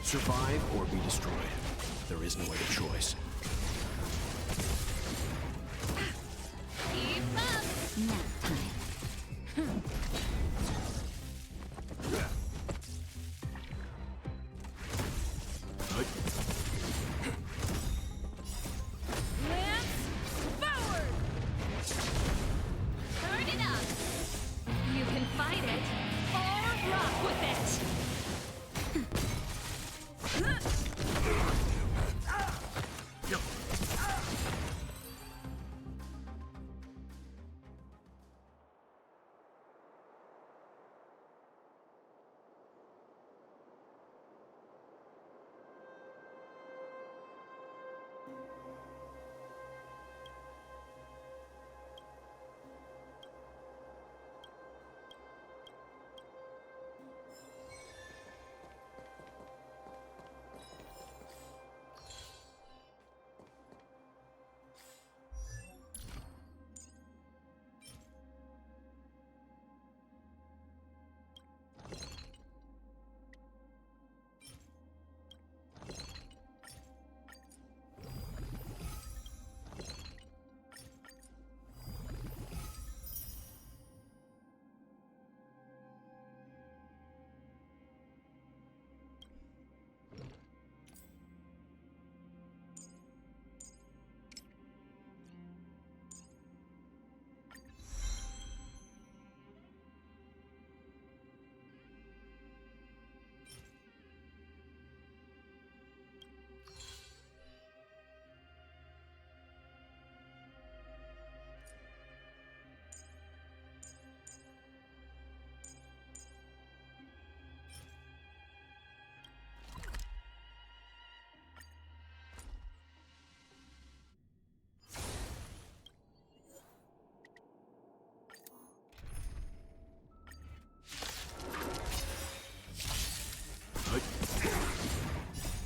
Survive or be destroyed. There is no other choice. Keep up! Nap time. Lance forward! Turn it up! You can fight it, or rock with it!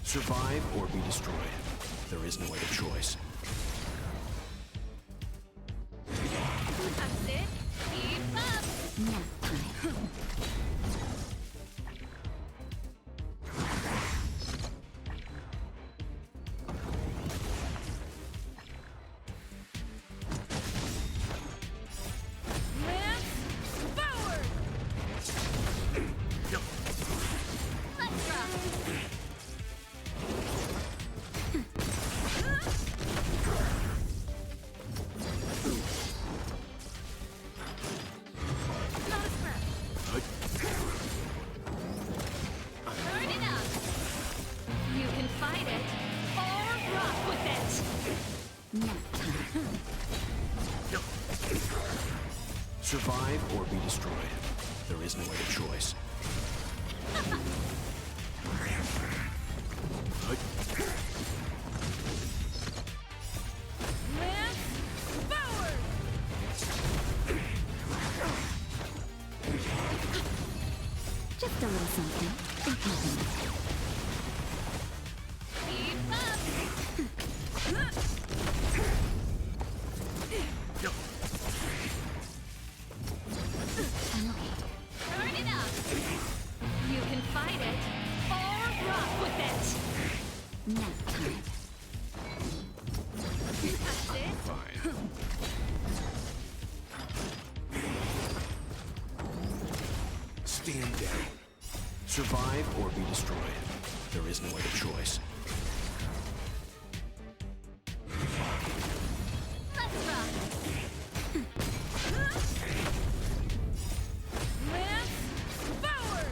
Survive or be destroyed. There is no other choice. That's it! Keep up! Nap time. Lance forward! Let's rock! Not a scratch. Turn it up! You can fight it, or rock with it! Nap time. Survive or be destroyed. There is no other choice. Lance forward! Just a little something. Keep up! I'm okay. Turn it up! You can fight it, or rock with it! Nap time. That's it! Fine. Stand down. Survive or be destroyed. There is no other choice. Let's rock! Lance forward!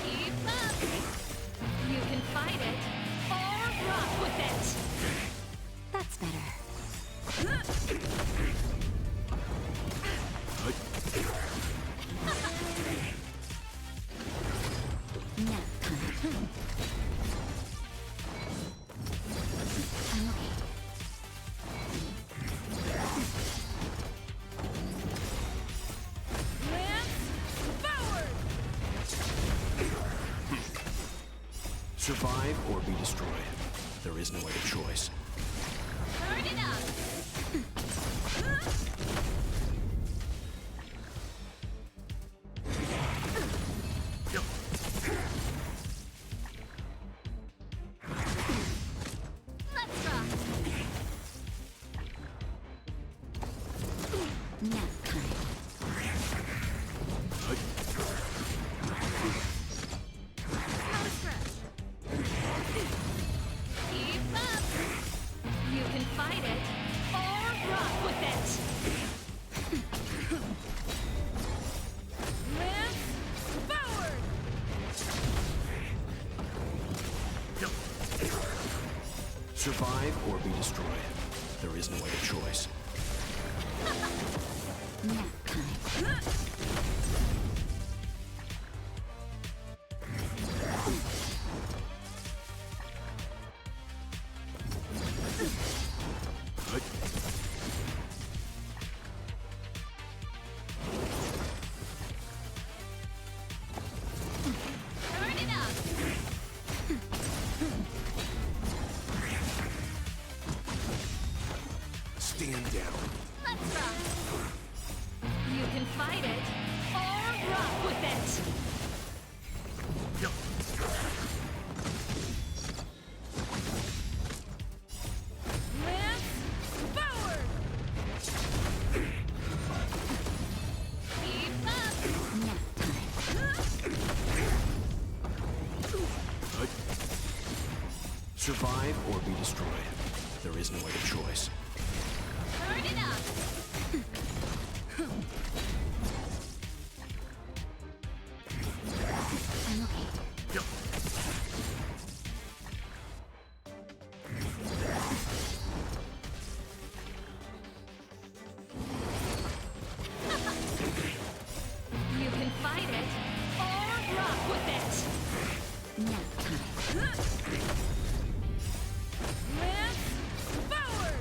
Keep up! You can fight it, or rock with it! That's better. Survive or be destroyed. There is no other choice. Turn it up! Let's rock! Nap time. Not a stretch. Keep up! You can fight it, or rock with it! Lift forward! Survive or be destroyed. There is no other choice. Nap time. Turn it up! Stand down. Let's rock! You can fight it, or rock with it! Lift forward! Keep up! Nap time. Survive or be destroyed. There is no other choice. Turn it up! I'm okay. You can fight it, or rock with it! Nap time. Lift forward!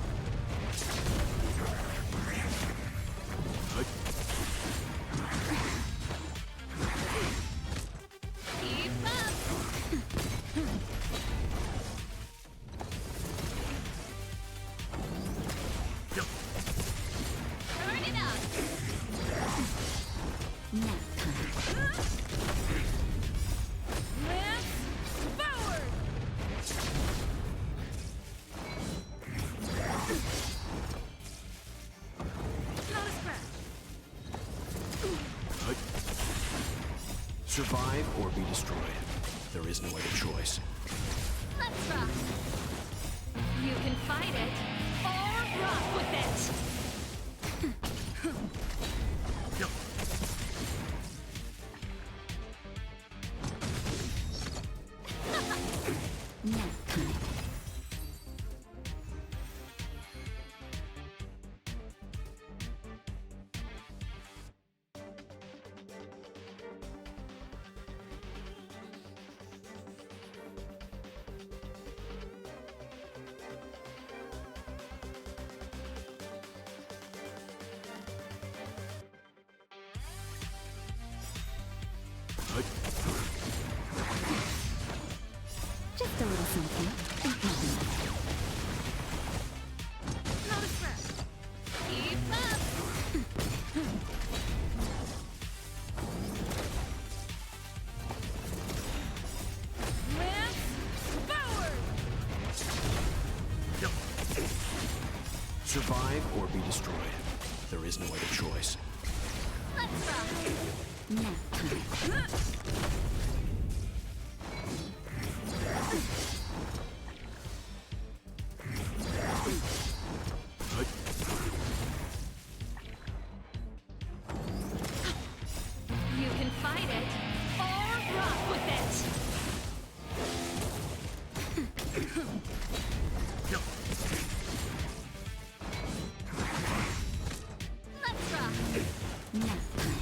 Keep up! Turn it up! Nap time. Lift forward! Not a scratch. Survive or be destroyed. There is no other choice. Let's rock! You can fight it, or rock with it! Nap time. Just a little something. Not a scratch. Keep up! Lift forward! Survive or be destroyed. There is no other choice. Let's rock! Nap time. You can fight it, or rock with it! Let's rock! Nap time.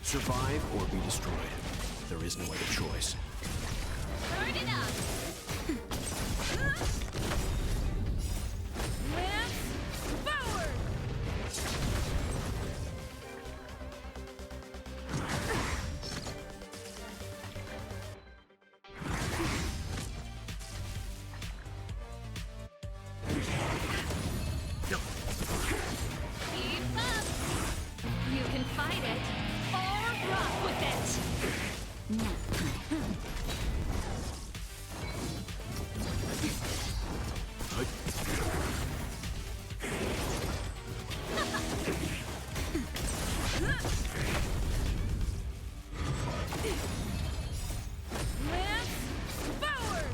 Survive or be destroyed. There is no other choice. Turn it up! Lift forward! fight it or rock with it. Nap time. Lance forward.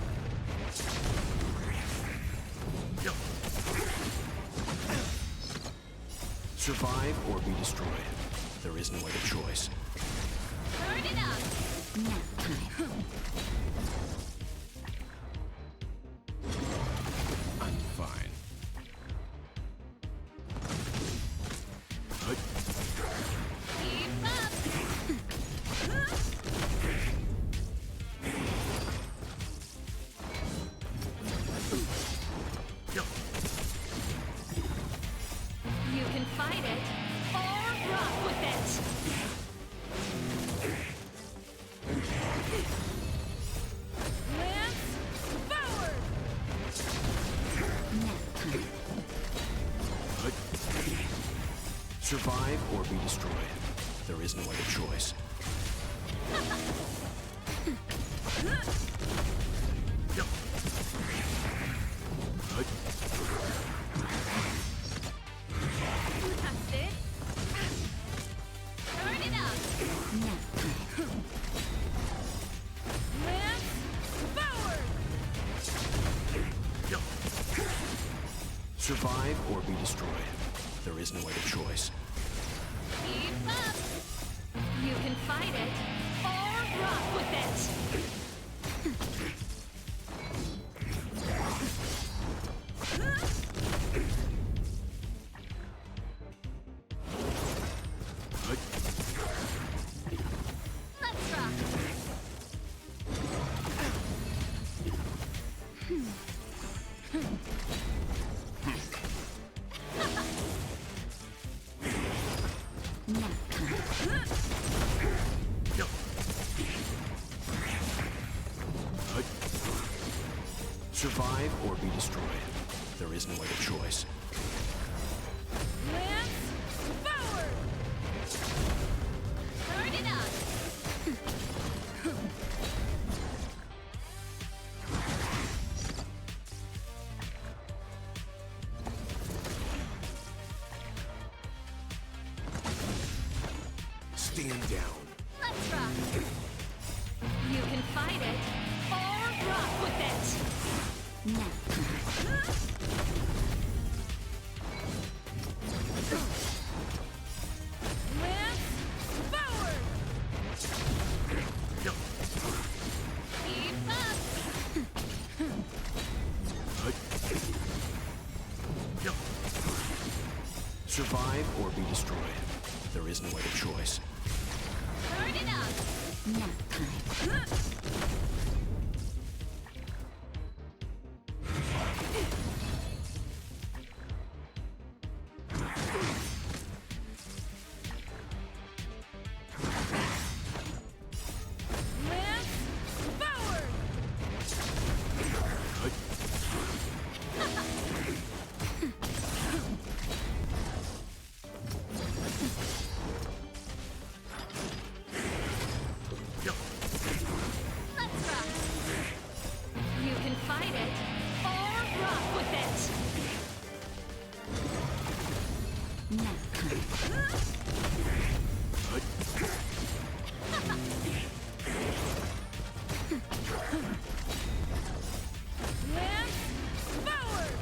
Survive or be destroyed. There is no other choice. Turn it up. Nap time. I'm fine. Keep up. You can fight it or rock with it. Lance forward. Nap time. Survive or be destroyed. There is no other choice. That's it. Turn it up. Nap time. Lance forward. Survive or be destroyed. There is no other choice. Keep up. You can fight it or rock with it. Let's rock. Nap time. Survive or be destroyed. There is no other choice. Lance forward. Turn it up. Stand down. Let's rock. You can fight it or rock with it. Nap time. Lance forward. Keep up. Survive or be destroyed. There is no other choice. Turn it up. Nap time. Lance forward. Let's rock. You can fight it or rock with it. Nap time. Lance forward.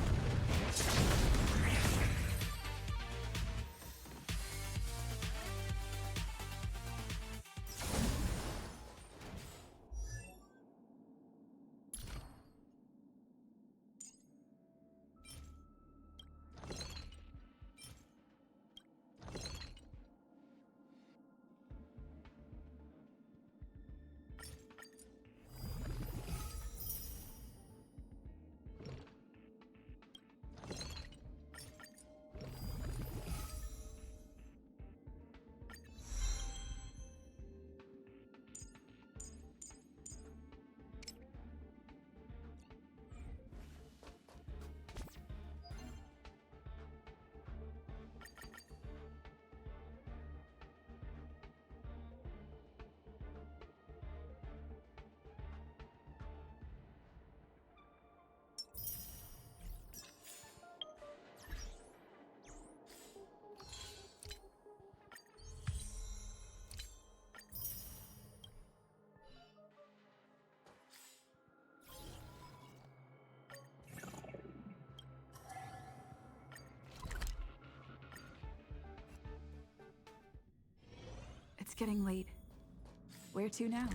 It's getting late. Where to now?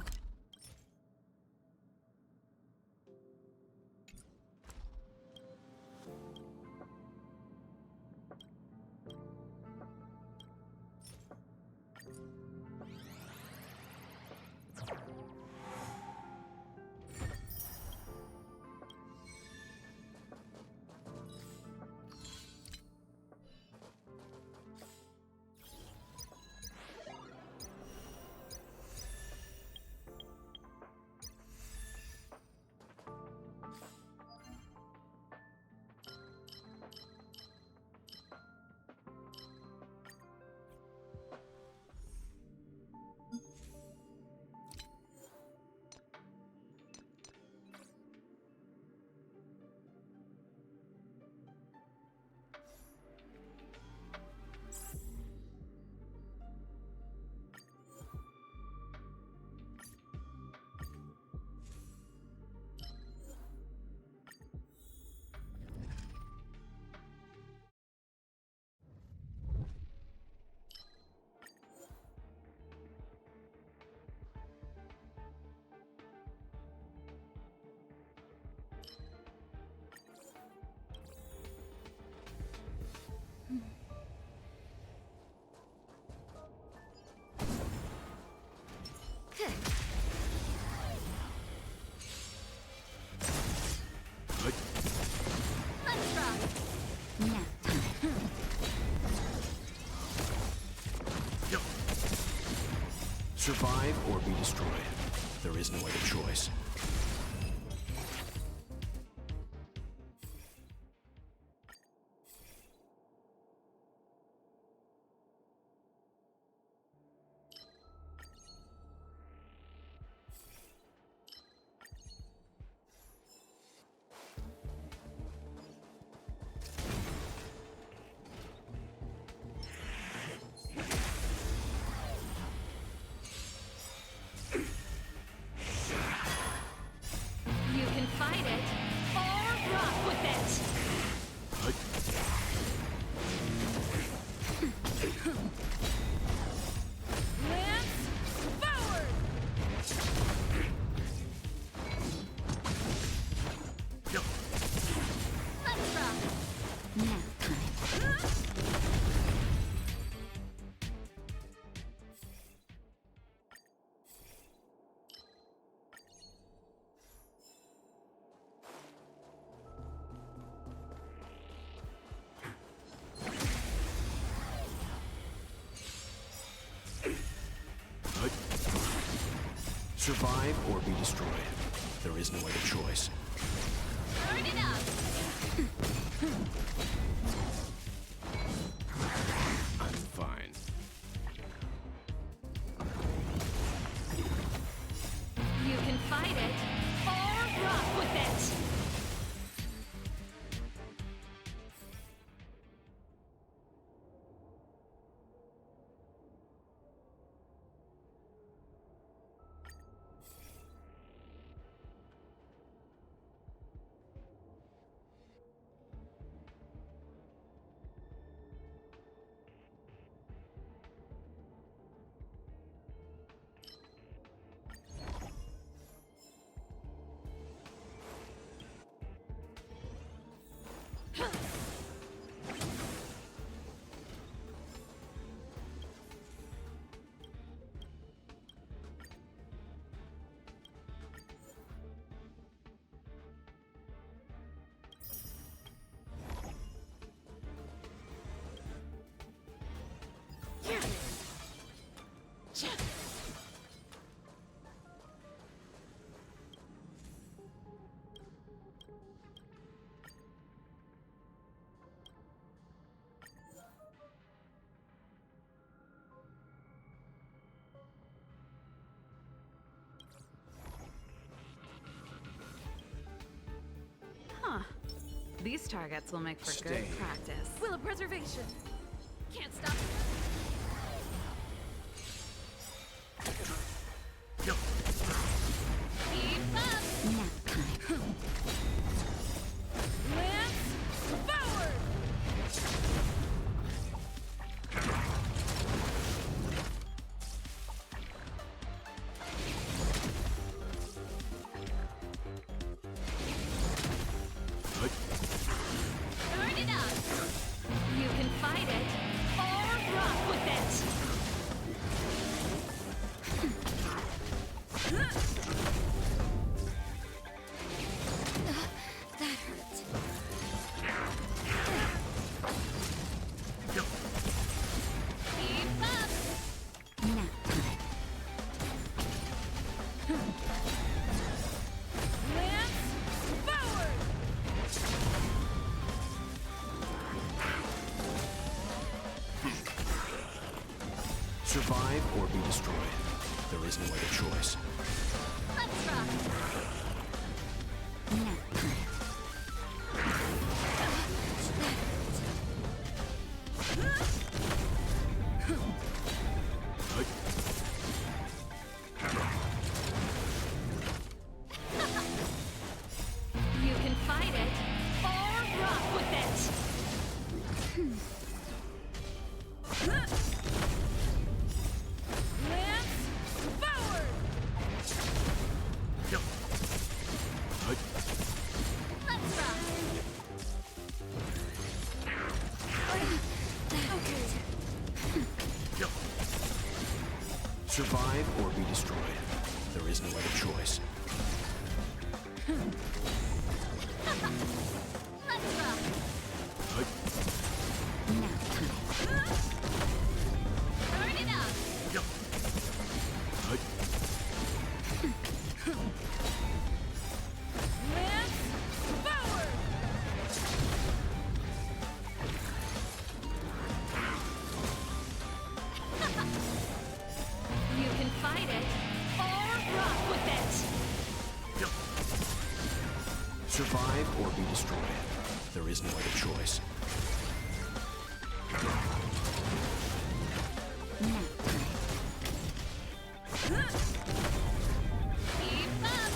Let's rock! Nap time. Survive or be destroyed. There is no other choice. You can fight it, or rock with it! Lance forward! Let's rock! Nap time. Survive or be destroyed. There is no other choice. Burn it up! I'm fine. You can fight it, or rock with it! Huh. These targets will make for Stay. good practice. Will of preservation! Can't stop it! Keep up! Nap time. Lance forward! Survive or be destroyed. There is no other choice. Let's rock. Nap time. You can fight it or rock with it. Lance forward. Let's rock. Survive or be destroyed. There is no other choice. Let's rock. Nap time. Burn it up. Lance forward. You can fight it or rock with it. Survive or be destroyed. There is no other choice. Nap time. Keep up.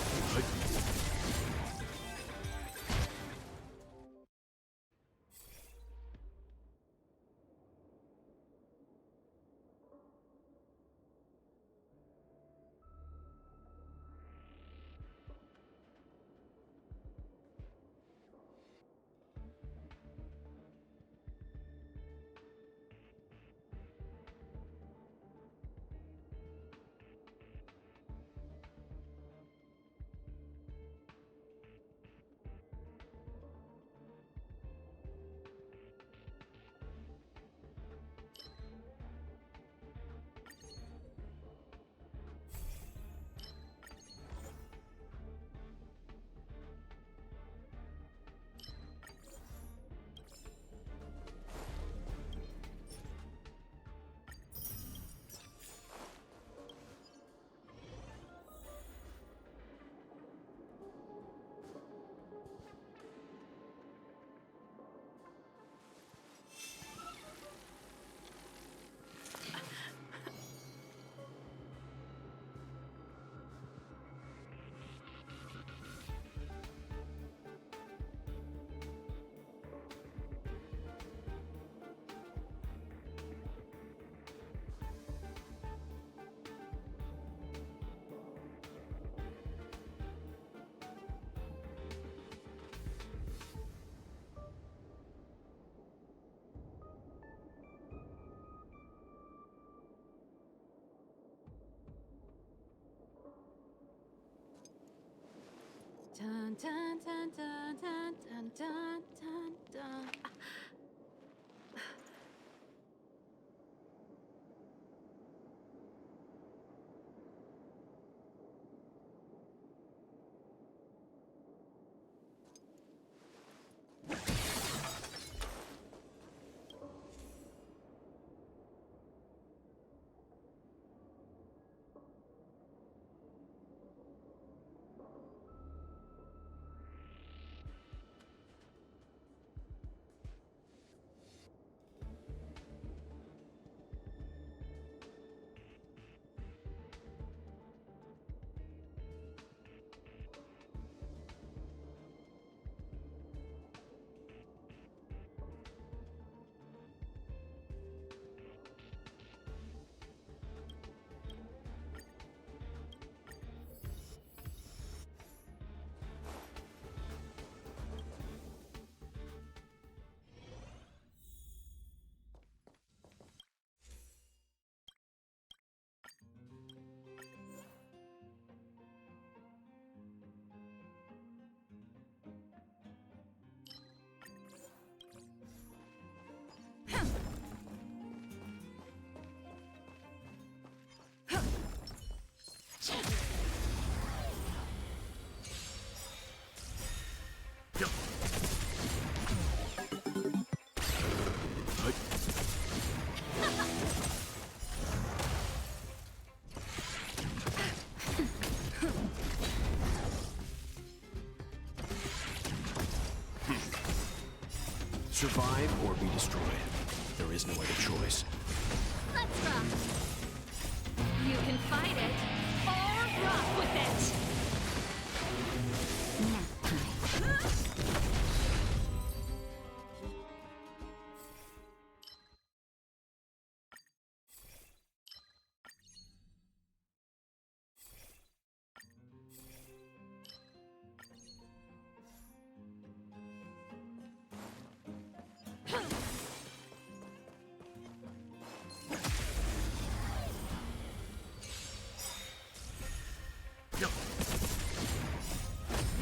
Dun dun dun dun dun dun dun dun dun. Survive or be destroyed. There is no other choice. Let's rock. You can fight it or rock with it. Nap time.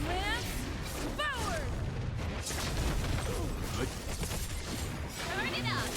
Lance forward. Turn it up.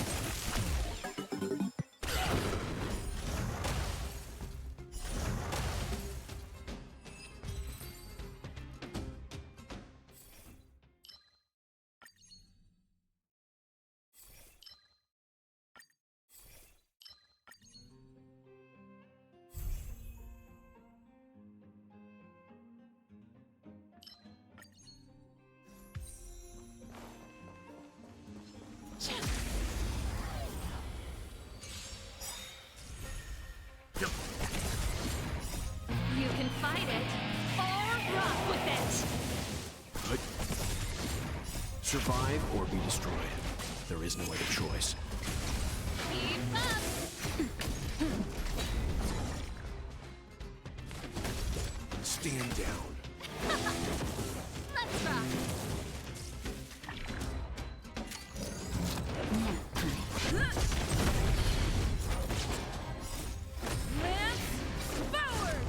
You can fight it or rock with it. Survive or be destroyed. There is no other choice. Keep up. Stand down. Let's rock. Nap time. Lance forward.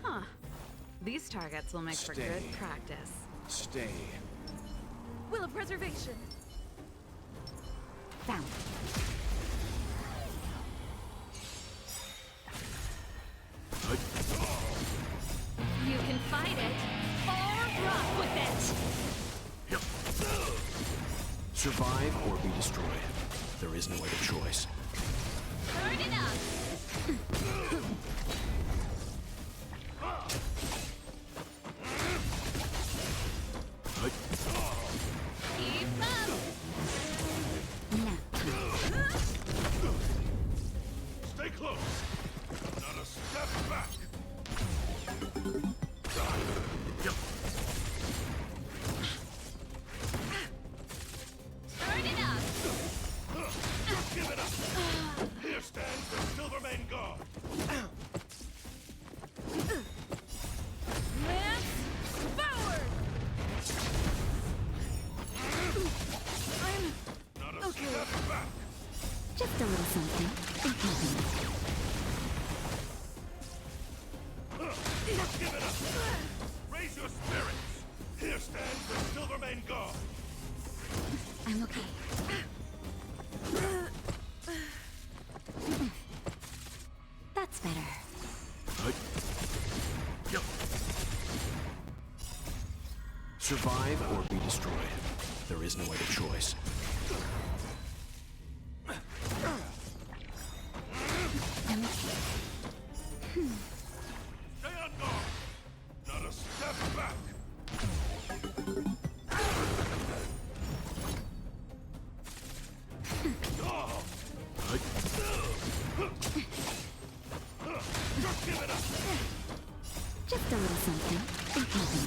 Huh. These targets will make for Stay. good practice. Stay. Will of preservation. Found. You can fight it or rock with it. Survive or be destroyed. There is no other choice. Turn it up. Keep up. Nap time. Stay close. Not a step back. Turn it up. Give it up. Here stands the Silvermane Guard. Lance forward. Not a step back. Just a little something. In case. Give it up. Raise your spirits. Here stands the Silvermane Guard. I'm okay. That's better. Survive or be destroyed. There is no other choice. I'm okay. Stay on guard. Not a step back. Oh. Just give it up. Just a little something. In case.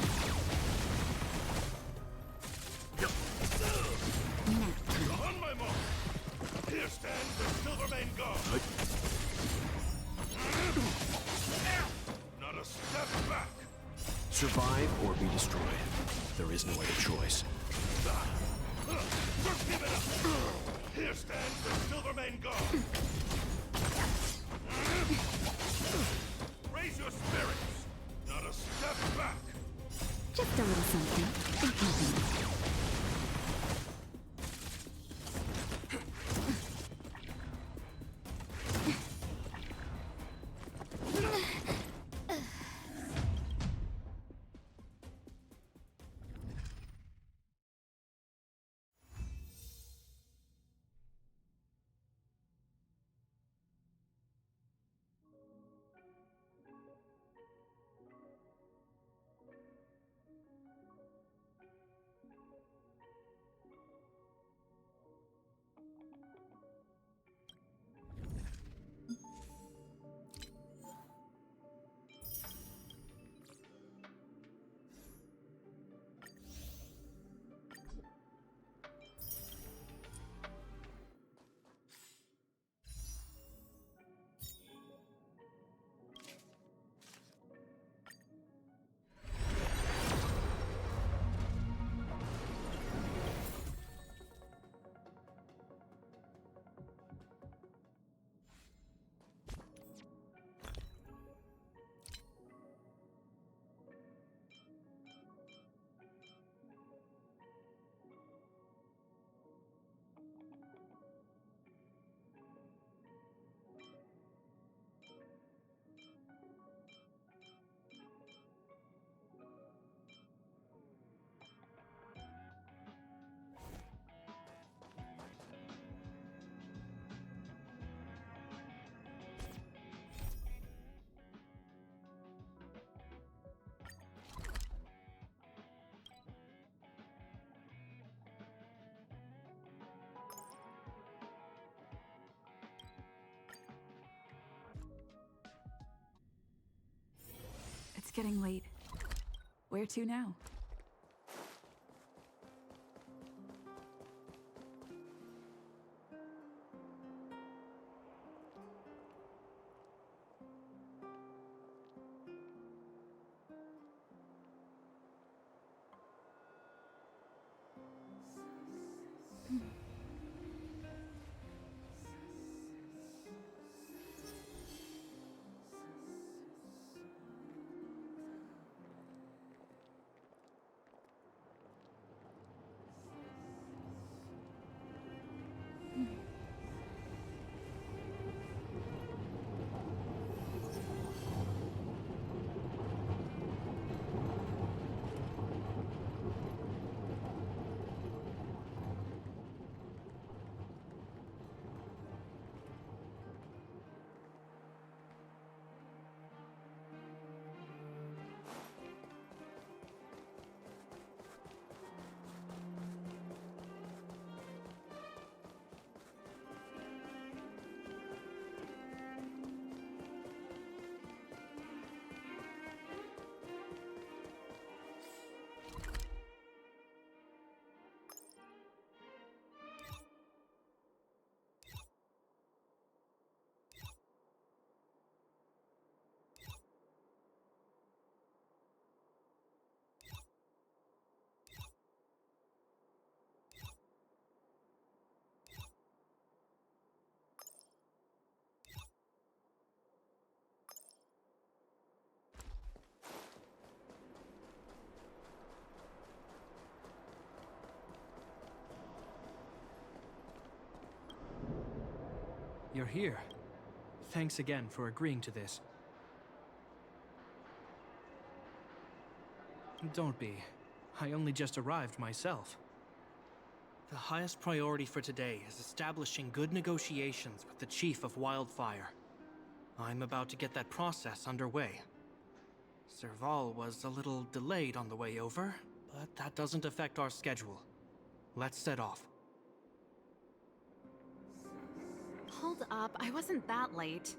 Nap time. On my mark. Here stands the Silvermane Guard. Not a step back. Survive or be destroyed. There is no other choice. Just give it up. Here stands the Silvermane Guard. Raise your spirits! Not a step back! Just a little something. Think nothing. It's getting late. Where to now? You're here. Thanks again for agreeing to this. Don't be. I only just arrived myself. The highest priority for today is establishing good negotiations with the Chief of Wildfire. I'm about to get that process underway. Serval was a little delayed on the way over, but that doesn't affect our schedule. Let's set off. Hold up, I wasn't that late.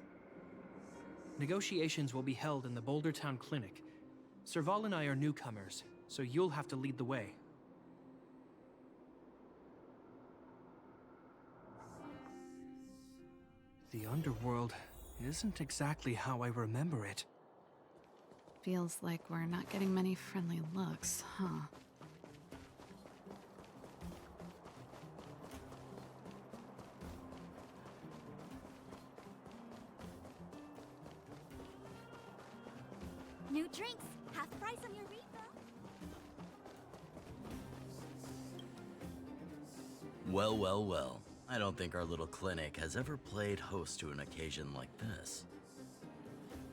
Negotiations will be held in the Boulder Town Clinic. Serval and I are newcomers, so you'll have to lead the way. The underworld isn't exactly how I remember it. Feels like we're not getting many friendly looks, huh? Well, well, well. I don't think our little clinic has ever played host to an occasion like this.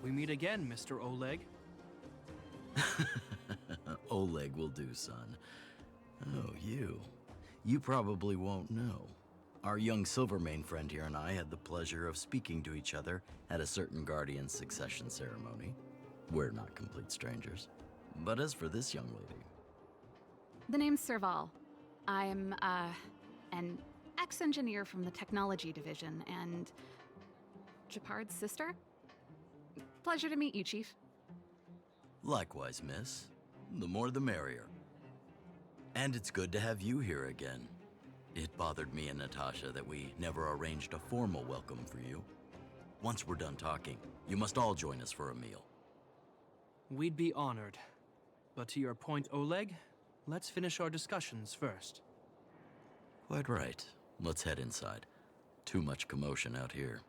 We meet again, Mr. Oleg. Oleg will do, son. Oh, you. You probably won't know. Our young Silvermane friend here and I had the pleasure of speaking to each other at a certain Guardian succession ceremony. We're not complete strangers. But as for this young lady... The name's Serval. I'm, an ex-engineer from the technology division and... Japard's sister? Pleasure to meet you, Chief. Likewise, miss. The more the merrier. And it's good to have you here again. It bothered me and Natasha that we never arranged a formal welcome for you. Once we're done talking, you must all join us for a meal. We'd be honored. But to your point, Oleg, let's finish our discussions first. Quite right. Let's head inside. Too much commotion out here.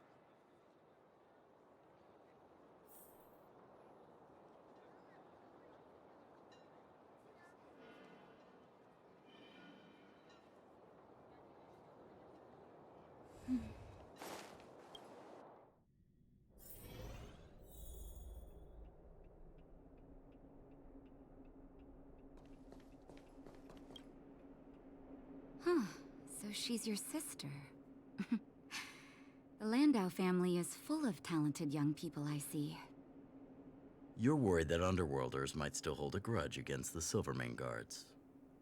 So she's your sister. The Landau family is full of talented young people, I see. You're worried that Underworlders might still hold a grudge against the Silvermane guards.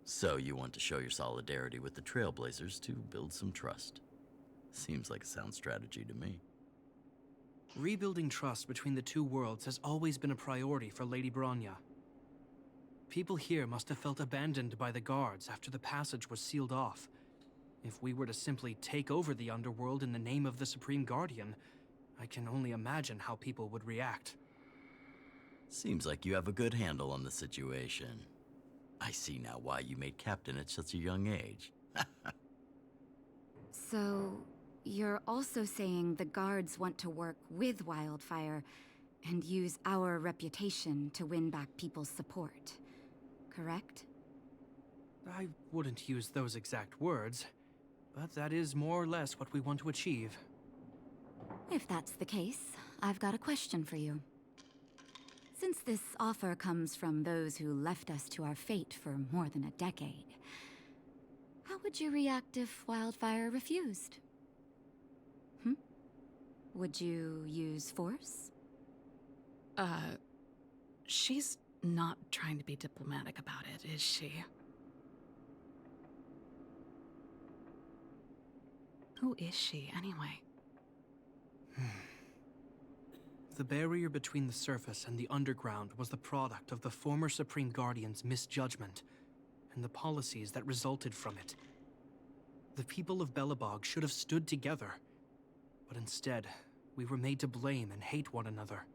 So you want to show your solidarity with the Trailblazers to build some trust. Seems like a sound strategy to me. Rebuilding trust between the two worlds has always been a priority for Lady Bronya. People here must have felt abandoned by the guards after the passage was sealed off. If we were to simply take over the underworld in the name of the Supreme Guardian, I can only imagine how people would react. Seems like you have a good handle on the situation. I see now why you made captain at such a young age. So, you're also saying the guards want to work with Wildfire and use our reputation to win back people's support, correct? I wouldn't use those exact words, but that is more or less what we want to achieve. If that's the case, I've got a question for you. Since this offer comes from those who left us to our fate for more than a decade, how would you react if Wildfire refused? Would you use force? She's not trying to be diplomatic about it, is she? Who is she, anyway? The barrier between the surface and the underground was the product of the former Supreme Guardian's misjudgment and the policies that resulted from it. The people of Belobog should have stood together, but instead, we were made to blame and hate one another.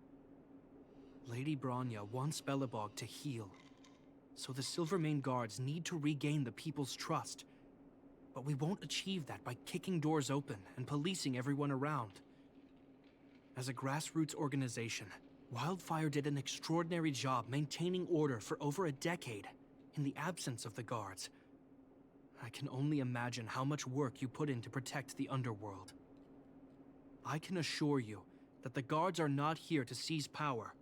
Lady Bronya wants Belobog to heal, so the Silvermane guards need to regain the people's trust. But we won't achieve that by kicking doors open and policing everyone around. As a grassroots organization, Wildfire did an extraordinary job maintaining order for over a decade in the absence of the guards. I can only imagine how much work you put in to protect the underworld. I can assure you that the guards are not here to seize power.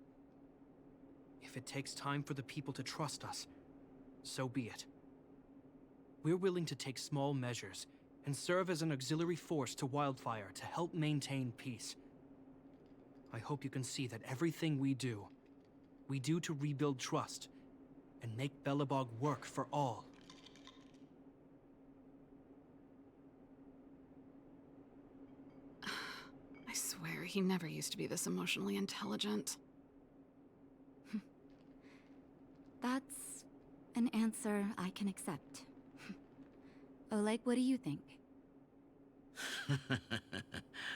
If it takes time for the people to trust us, so be it. We're willing to take small measures and serve as an auxiliary force to Wildfire to help maintain peace. I hope you can see that everything we do to rebuild trust and make Belobog work for all. I swear, he never used to be this emotionally intelligent. That's an answer I can accept. Oleg, what do you think?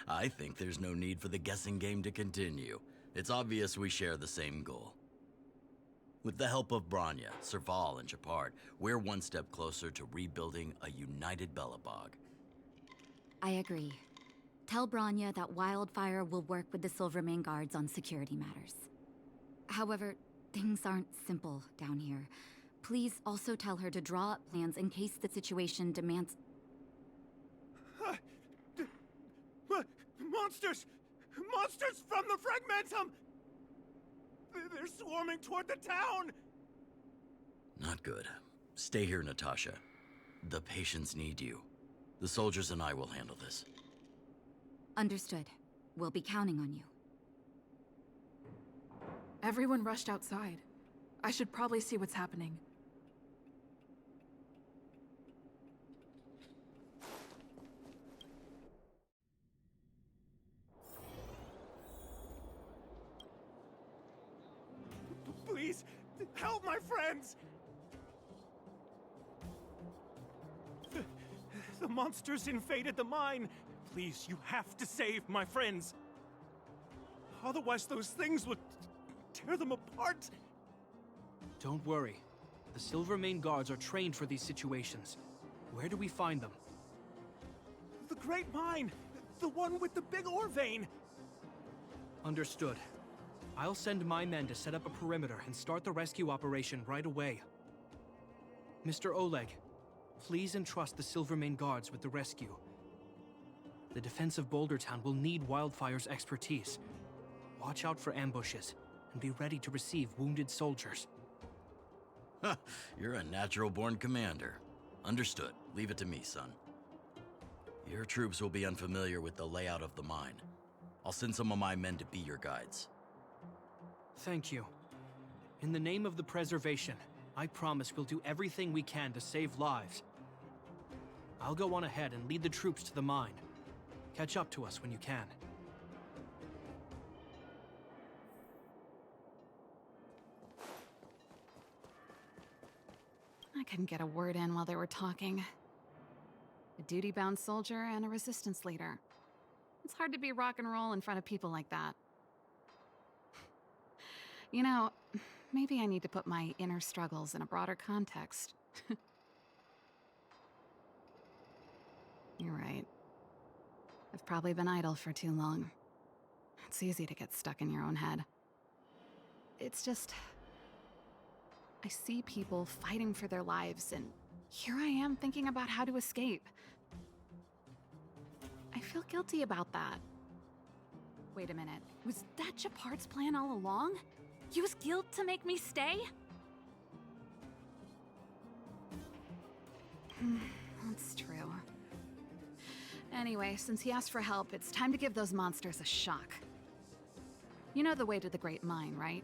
I think there's no need for the guessing game to continue. It's obvious we share the same goal. With the help of Bronya, Serval, and Japard, we're one step closer to rebuilding a united Belobog. I agree. Tell Bronya that Wildfire will work with the Silvermane guards on security matters. However, things aren't simple down here. Please also tell her to draw up plans in case the situation demands... Monsters! Monsters from the Fragmentum! They're swarming toward the town! Not good. Stay here, Natasha. The patients need you. The soldiers and I will handle this. Understood. We'll be counting on you. Everyone rushed outside. I should probably see what's happening. Please, help my friends! The monsters invaded the mine. Please, you have to save my friends. Otherwise, those things would tear them apart. Don't worry. The Silvermane guards are trained for these situations. Where do we find them? The Great Mine! The one with the big ore vein! Understood. I'll send my men to set up a perimeter and start the rescue operation right away. Mr. Oleg, please entrust the Silvermane guards with the rescue. The defense of Boulder Town will need Wildfire's expertise. Watch out for ambushes, and be ready to receive wounded soldiers. Ha! You're a natural-born commander. Understood. Leave it to me, son. Your troops will be unfamiliar with the layout of the mine. I'll send some of my men to be your guides. Thank you. In the name of the preservation, I promise we'll do everything we can to save lives. I'll go on ahead and lead the troops to the mine. Catch up to us when you can. I couldn't get a word in while they were talking. A duty-bound soldier and a resistance leader. It's hard to be rock and roll in front of people like that. You know, maybe I need to put my inner struggles in a broader context. You're right. I've probably been idle for too long. It's easy to get stuck in your own head. It's just... I see people fighting for their lives, and here I am thinking about how to escape. I feel guilty about that. Wait a minute. Was that Japard's plan all along? Use guilt to make me stay? That's true. Anyway, since he asked for help, it's time to give those monsters a shock. You know the way to the Great Mine, right?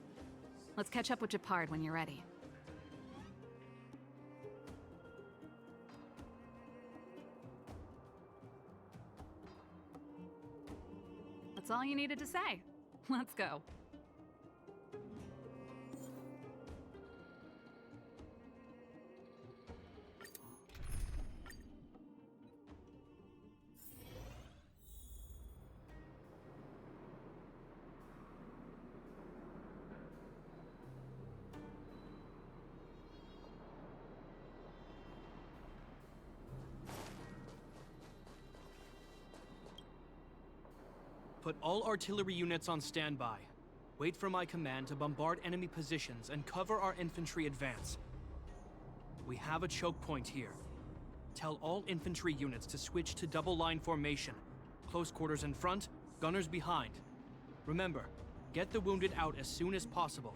Let's catch up with Japard when you're ready. That's all you needed to say. Let's go. Put all artillery units on standby. Wait for my command to bombard enemy positions and cover our infantry advance. We have a choke point here. Tell all infantry units to switch to double line formation. Close quarters in front, gunners behind. Remember, get the wounded out as soon as possible,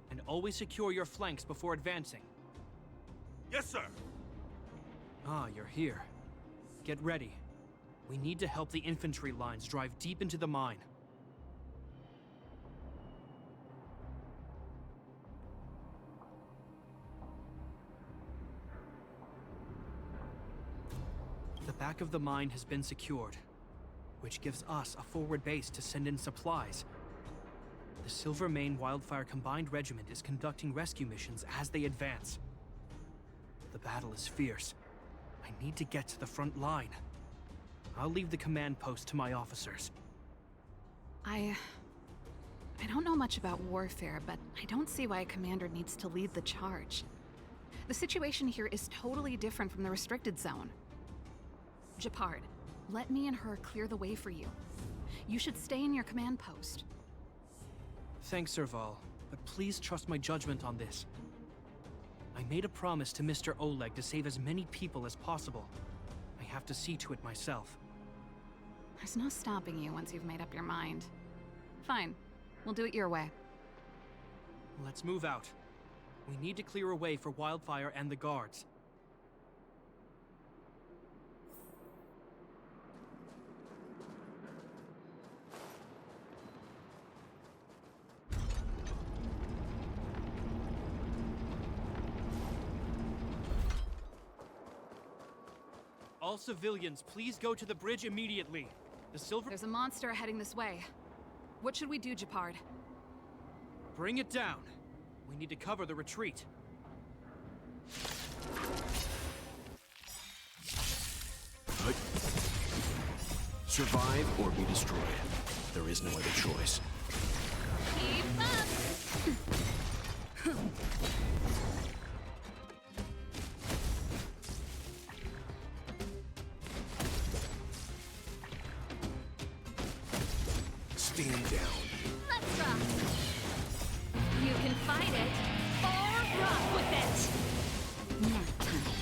and always secure your flanks before advancing. Yes, sir! Ah, you're here. Get ready. We need to help the infantry lines drive deep into the mine. The back of the mine has been secured, which gives us a forward base to send in supplies. The Silvermane Wildfire Combined Regiment is conducting rescue missions as they advance. The battle is fierce. I need to get to the front line. I'll leave the command post to my officers. I don't know much about warfare, but I don't see why a commander needs to lead the charge. The situation here is totally different from the restricted zone. Japard, let me and her clear the way for you. You should stay in your command post. Thanks, Serval, but please trust my judgment on this. I made a promise to Mr. Oleg to save as many people as possible. I have to see to it myself. There's no stopping you once you've made up your mind. Fine. We'll do it your way. Let's move out. We need to clear a way for Wildfire and the guards. All civilians, please go to the bridge immediately. The silver... There's a monster heading this way. What should we do, Japard? Bring it down. We need to cover the retreat. Survive or be destroyed. There is no other choice. Keep up! Stand down. Let's rock! You can fight it, or rock with it! Nap time.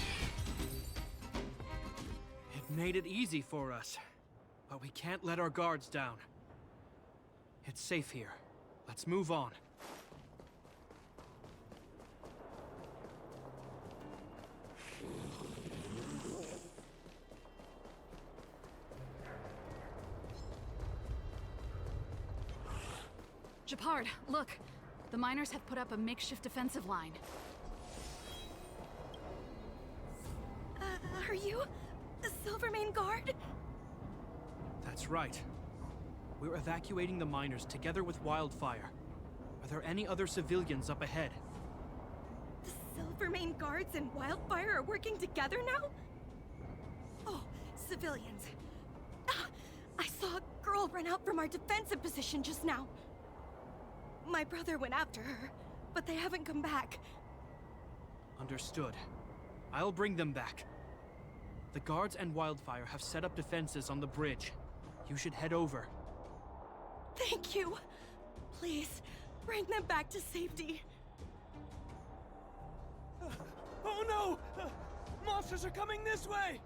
It made it easy for us, but we can't let our guards down. It's safe here. Let's move on. Japard, look! The miners have put up a makeshift defensive line. Are you the Silvermane Guard? That's right. We're evacuating the miners together with Wildfire. Are there any other civilians up ahead? The Silvermane Guards and Wildfire are working together now? Oh, civilians. Ah, I saw a girl run out from our defensive position just now. My brother went after her, but they haven't come back. Understood. I'll bring them back. The guards and Wildfire have set up defenses on the bridge. You should head over. Thank you. Please, bring them back to safety. Oh no! Monsters are coming this way!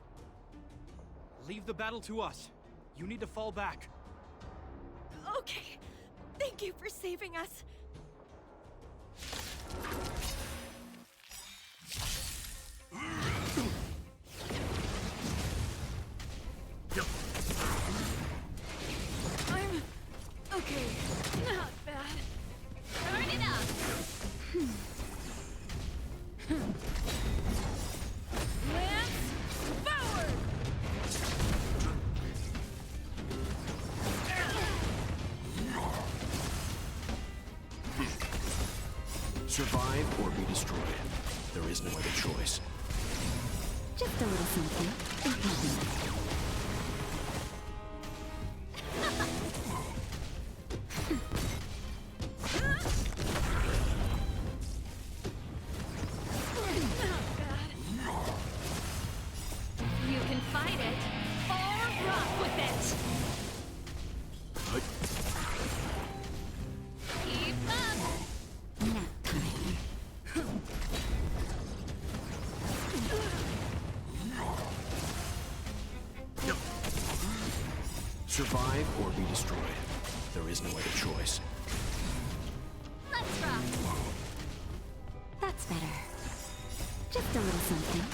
Leave the battle to us. You need to fall back. Okay. Thank you for saving us. I'm okay. Not bad. Turn it up! Lance forward! Survive or be destroyed. There is no other choice. Just a little something. You can fight it, or rock with it! Keep up! Nap time. Survive or be destroyed. There is no other choice. Let's rock! That's better. Just a little something.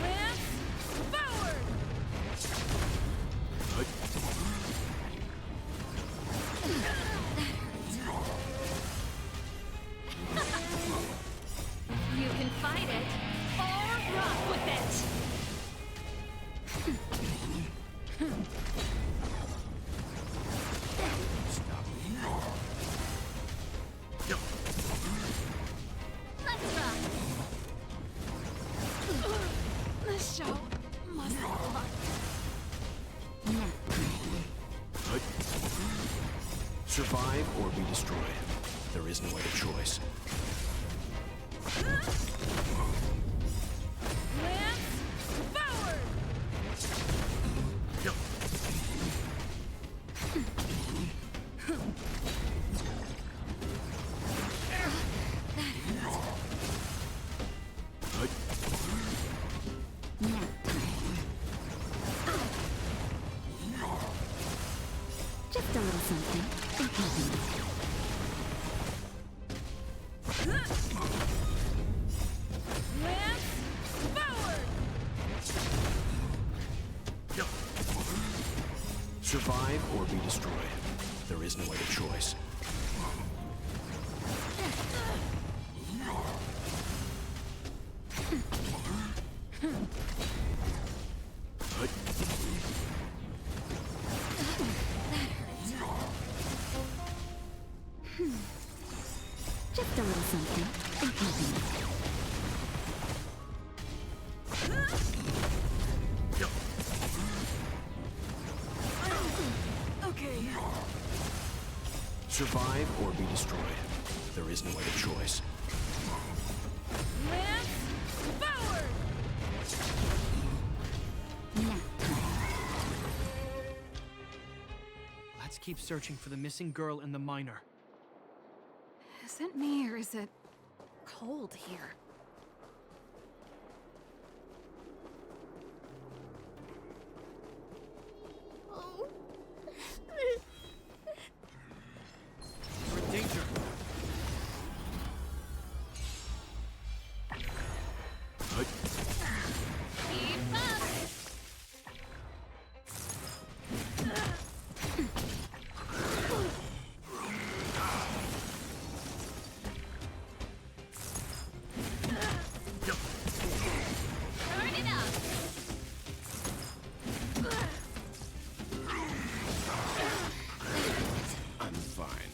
Lance forward! You can fight it, or rock with it! Let's rock! This show must go on. Nap time. Survive or be destroyed. There is no other choice. Lance forward! Survive or be destroyed. There is no other choice. Just a little something. Think nothing. Okay. Survive or be destroyed. There is no other choice. Lance forward! Now, Let's keep searching for the missing girl and the miner. Is it me or is it cold here? Oh. We're in danger. Keep up! Turn it up! I'm fine.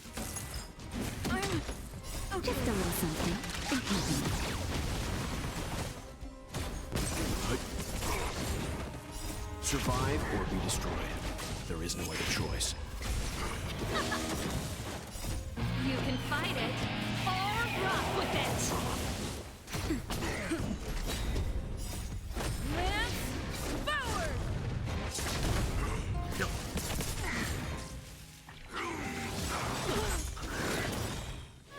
just a little something. Think nothing. Survive or be destroyed. There is no other choice. You can fight it, or rock with it! Lance forward!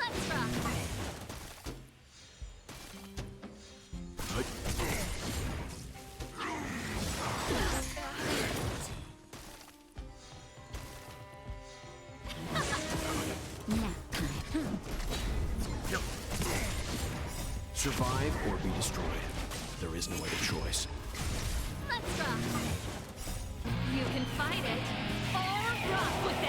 Let's rock! Nap time. Survive or be destroyed. There is no other choice. Let's rock! You can fight it, or rock with it!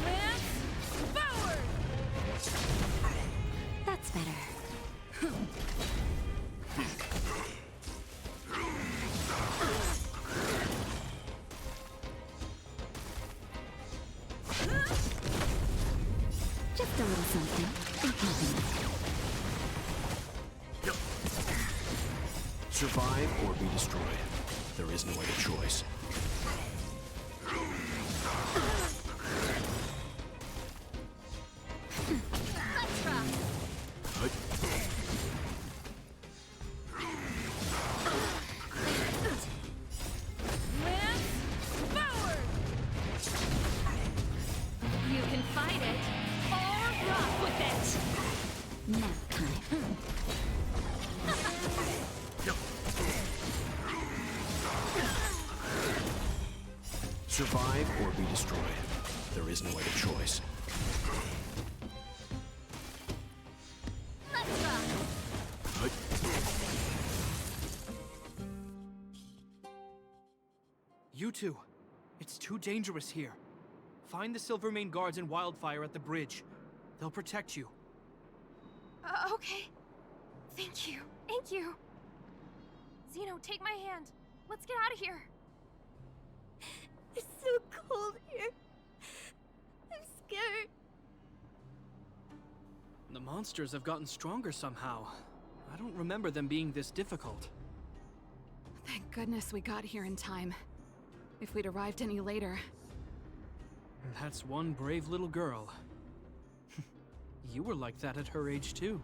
Lance forward! That's better. Just a little something. Think nothing. Survive or be destroyed. There is no other choice. Let's rock! Lance forward! You can fight it, or rock with it! Nap time. Survive or be destroyed. There is no other choice. Let's rock! You two, it's too dangerous here. Find the Silvermane guards and Wildfire at the bridge. They'll protect you. Okay. Thank you. Thank you. Zeno, take my hand. Let's get out of here. It's so cold here. I'm scared. The monsters have gotten stronger somehow. I don't remember them being this difficult. Thank goodness we got here in time. If we'd arrived any later, That's one brave little girl. You were like that at her age, too.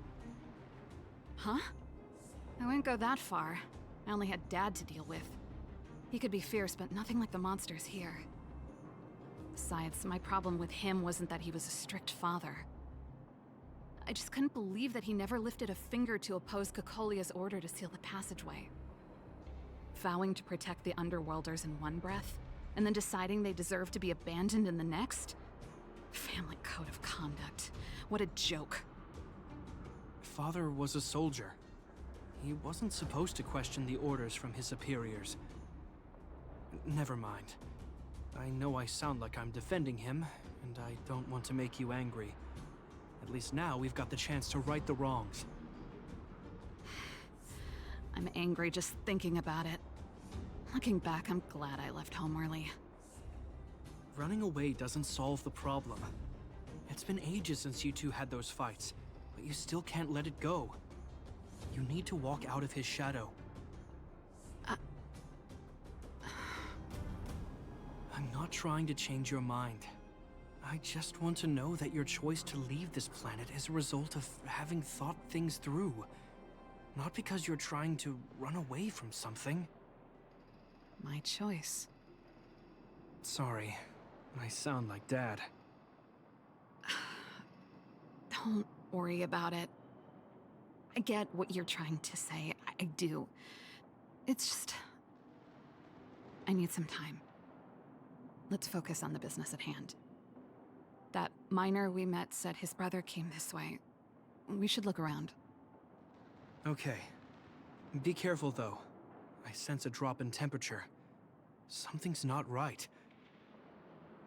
huh? I wouldn't go that far. I only had Dad to deal with. He could be fierce, but nothing like the monsters here. Besides, my problem with him wasn't that he was a strict father. I just couldn't believe that he never lifted a finger to oppose Cocolia's order to seal the passageway. Vowing to protect the Underworlders in one breath, and then deciding they deserve to be abandoned in the next? Family code of conduct. What a joke. Father was a soldier. He wasn't supposed to question the orders from his superiors. Never mind. I know I sound like I'm defending him, and I don't want to make you angry. At least now we've got the chance to right the wrongs. I'm angry just thinking about it. Looking back, I'm glad I left home early. Running away doesn't solve the problem. It's been ages since you two had those fights, but you still can't let it go. You need to walk out of his shadow. I'm not trying to change your mind. I just want to know that your choice to leave this planet is a result of having thought things through. Not because you're trying to run away from something. My choice. Sorry, I sound like Dad. Don't worry about it. I get what you're trying to say. I do. It's just... I need some time. Let's focus on the business at hand. That miner we met said his brother came this way. We should look around. Okay. Be careful, though. I sense a drop in temperature. Something's not right.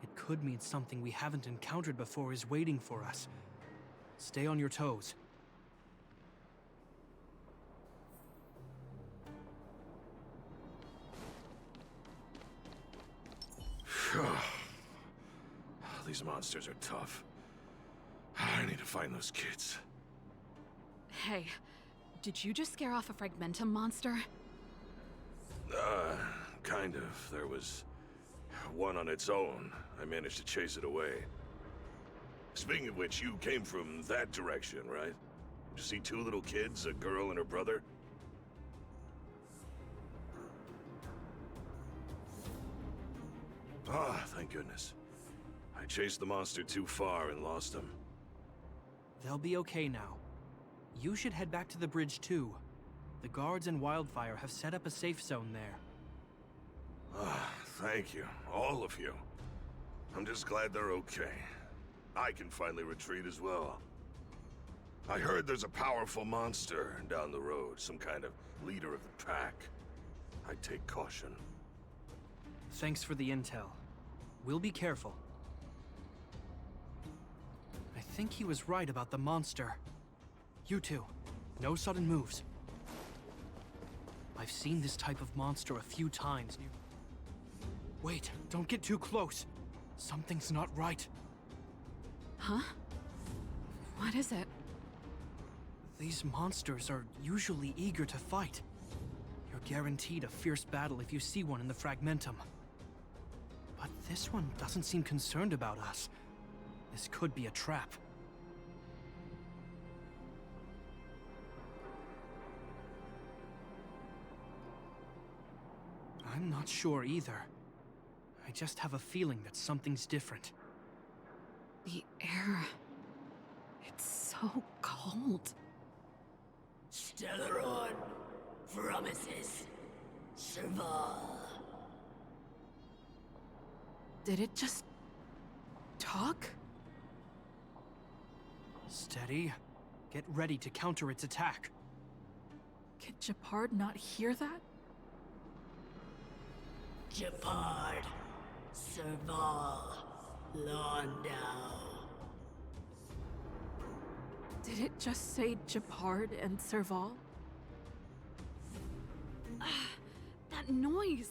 It could mean something we haven't encountered before is waiting for us. Stay on your toes. These monsters are tough. I need to find those kids. Hey, did you just scare off a Fragmentum monster? Kind of. There was one on its own. I managed to chase it away. Speaking of which, you came from that direction, right? Did you see two little kids, a girl and her brother? Ah, thank goodness. I chased the monster too far and lost him. They'll be okay now. You should head back to the bridge, too. The guards and Wildfire have set up a safe zone there. Ah, thank you. All of you. I'm just glad they're okay. I can finally retreat as well. I heard there's a powerful monster down the road, some kind of leader of the pack. I'd take caution. Thanks for the intel. We'll be careful. I think he was right about the monster. You two, no sudden moves. I've seen this type of monster a few times. Wait, don't get too close. Something's not right. Huh? What is it? These monsters are usually eager to fight. You're guaranteed a fierce battle if you see one in the Fragmentum. But this one doesn't seem concerned about us. This could be a trap. I'm not sure either. I just have a feeling that something's different. The air... it's so cold. Stellaron promises Serval. Did it just... talk? Steady. Get ready to counter its attack. Could Gepard not hear that? Gepard, Serval, Londau. Did it just say Gepard and Serval? That noise!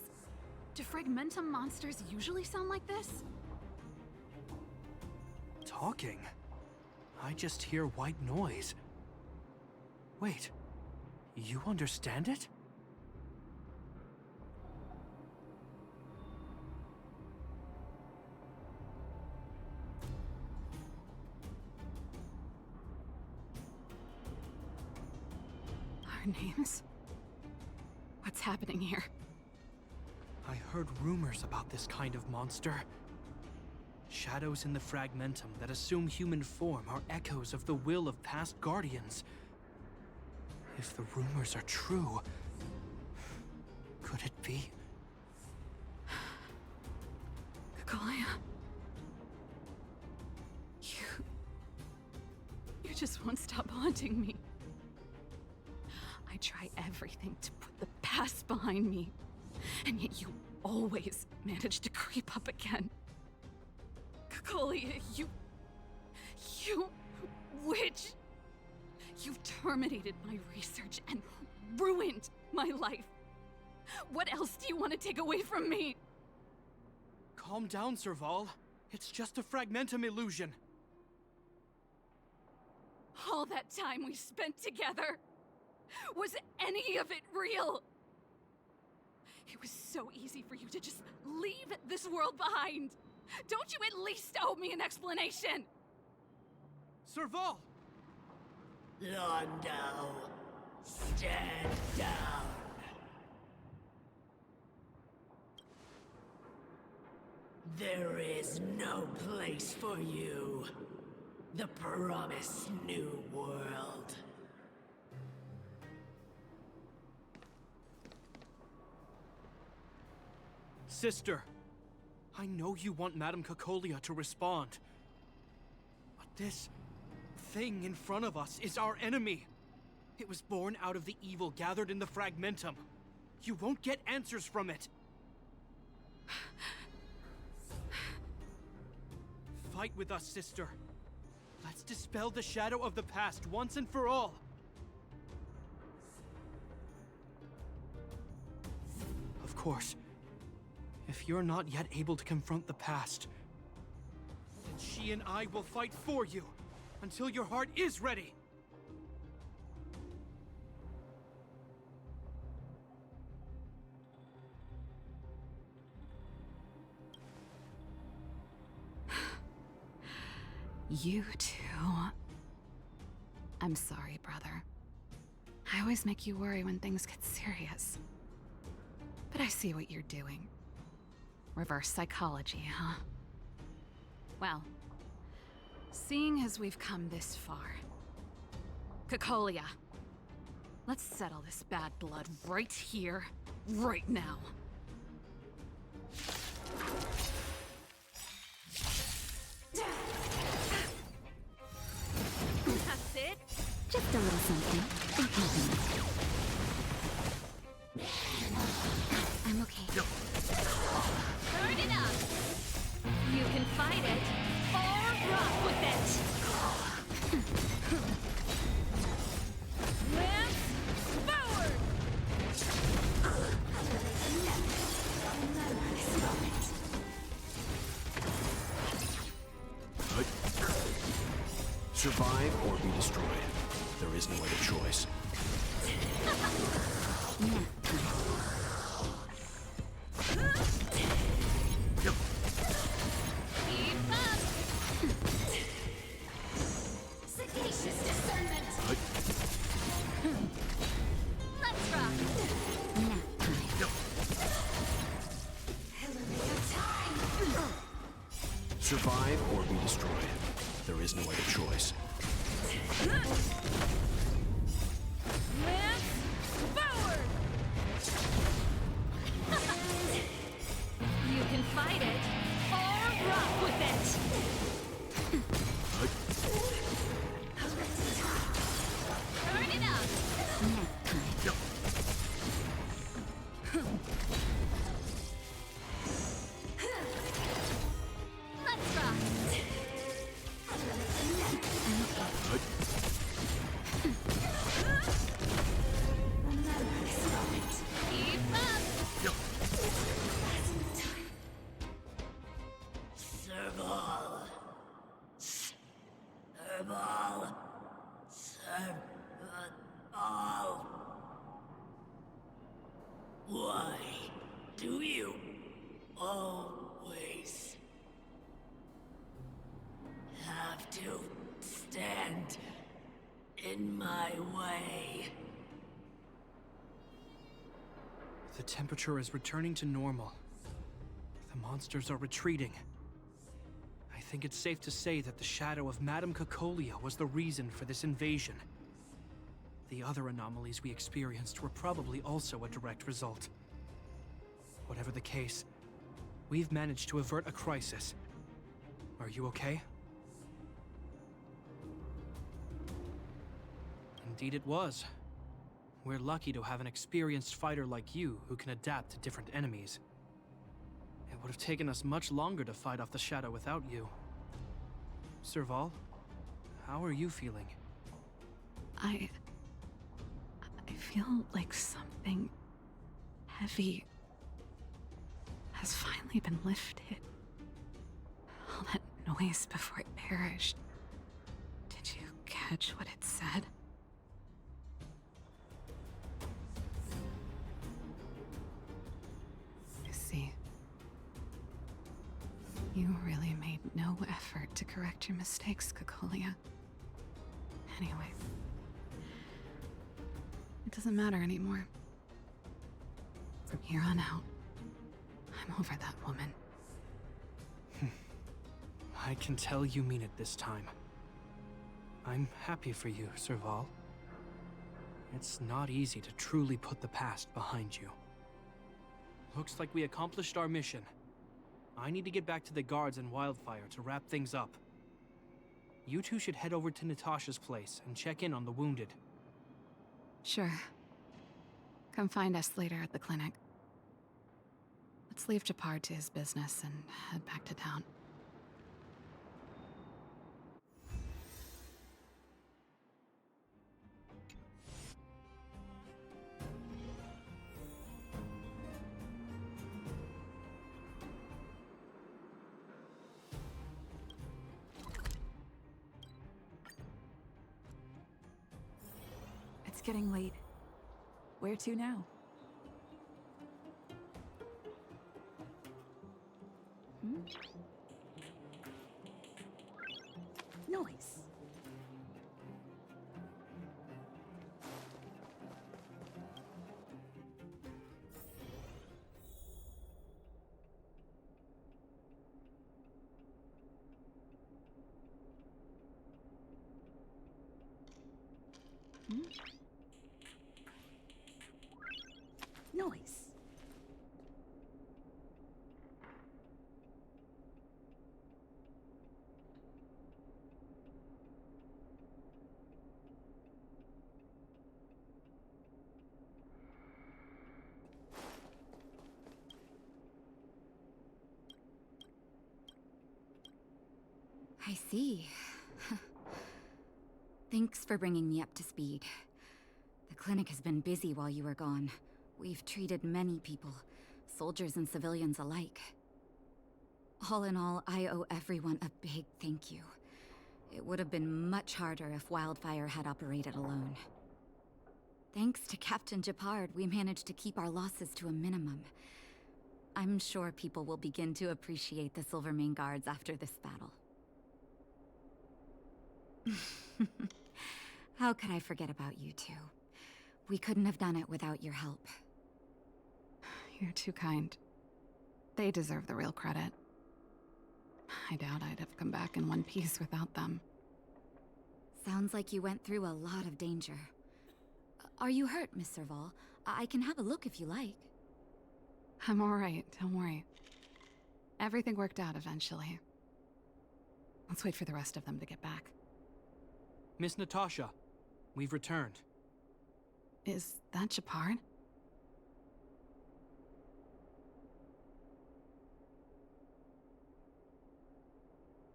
Do Fragmentum monsters usually sound like this? Talking? I just hear white noise. Wait, you understand it? Our names? What's happening here? I heard rumors about this kind of monster. Shadows in the Fragmentum that assume human form are echoes of the will of past guardians. If the rumors are true, could it be? Kaguya. You just won't stop haunting me. I try everything to put the past behind me, and yet you always manage to creep up again. Cocolia, you witch! You've terminated my research and ruined my life. What else do you want to take away from me? Calm down, Serval. It's just a fragmentum illusion. All that time we spent together, was any of it real? It was so easy for you to just leave this world behind. Don't you at least owe me an explanation? Serval! Londo, stand down. There is no place for you. The promised new world. Sister, I know you want Madame Cocolia to respond. But this thing in front of us is our enemy. It was born out of the evil gathered in the fragmentum. You won't get answers from it. Fight with us, sister. Let's dispel the shadow of the past once and for all. Of course, if you're not yet able to confront the past, then she and I will fight for you until your heart is ready. You too. I'm sorry, brother. I always make you worry when things get serious. But I see what you're doing. Reverse psychology, huh? Well, seeing as we've come this far, Cocolia, let's settle this bad blood right here, right now. That's it? Just a little something. I'm okay. Burn it up! You can fight it, or rock with it! Lance forward! Survive or be destroyed. There is no other choice. Keep up! Sagacious discernment! Let's rock! Survive or be destroyed. There is no other choice. Lance forward! You can fight it, or rock with it! Burn it up! Let's rock! Keep up! Serval. Serval. Serval. Why do you always have to stand in my way? The temperature is returning to normal. The monsters are retreating. I think it's safe to say that the shadow of Madame Cocolia was the reason for this invasion. The other anomalies we experienced were probably also a direct result. Whatever the case, we've managed to avert a crisis. Are you okay? Indeed it was. We're lucky to have an experienced fighter like you who can adapt to different enemies. It would have taken us much longer to fight off the shadow without you. Serval, how are you feeling? I feel like something heavy has finally been lifted. All that noise before it perished. Did you catch what it said? You see, you really made no effort to correct your mistakes, Cocolia. Anyway, it doesn't matter anymore. From here on out, I'm over that woman. I can tell you mean it this time. I'm happy for you, Serval. It's not easy to truly put the past behind you. Looks like we accomplished our mission. I need to get back to the guards and Wildfire to wrap things up. You two should head over to Natasha's place and check in on the wounded. Sure. Come find us later at the clinic. Let's leave Japard to his business and head back to town. It's getting late. Where to now? Noise. Noise. I see. Thanks for bringing me up to speed. The clinic has been busy while you were gone. We've treated many people, soldiers and civilians alike. All in all, I owe everyone a big thank you. It would have been much harder if Wildfire had operated alone. Thanks to Captain Japard, we managed to keep our losses to a minimum. I'm sure people will begin to appreciate the Silvermane Guards after this battle. How could I forget about you two? We couldn't have done it without your help. You're too kind. They deserve the real credit. I doubt I'd have come back in one piece without them. Sounds like you went through a lot of danger. Are you hurt, Miss Serval? I can have a look if you like. I'm alright, don't worry. Everything worked out eventually. Let's wait for the rest of them to get back. Miss Natasha, we've returned. Is that Japard?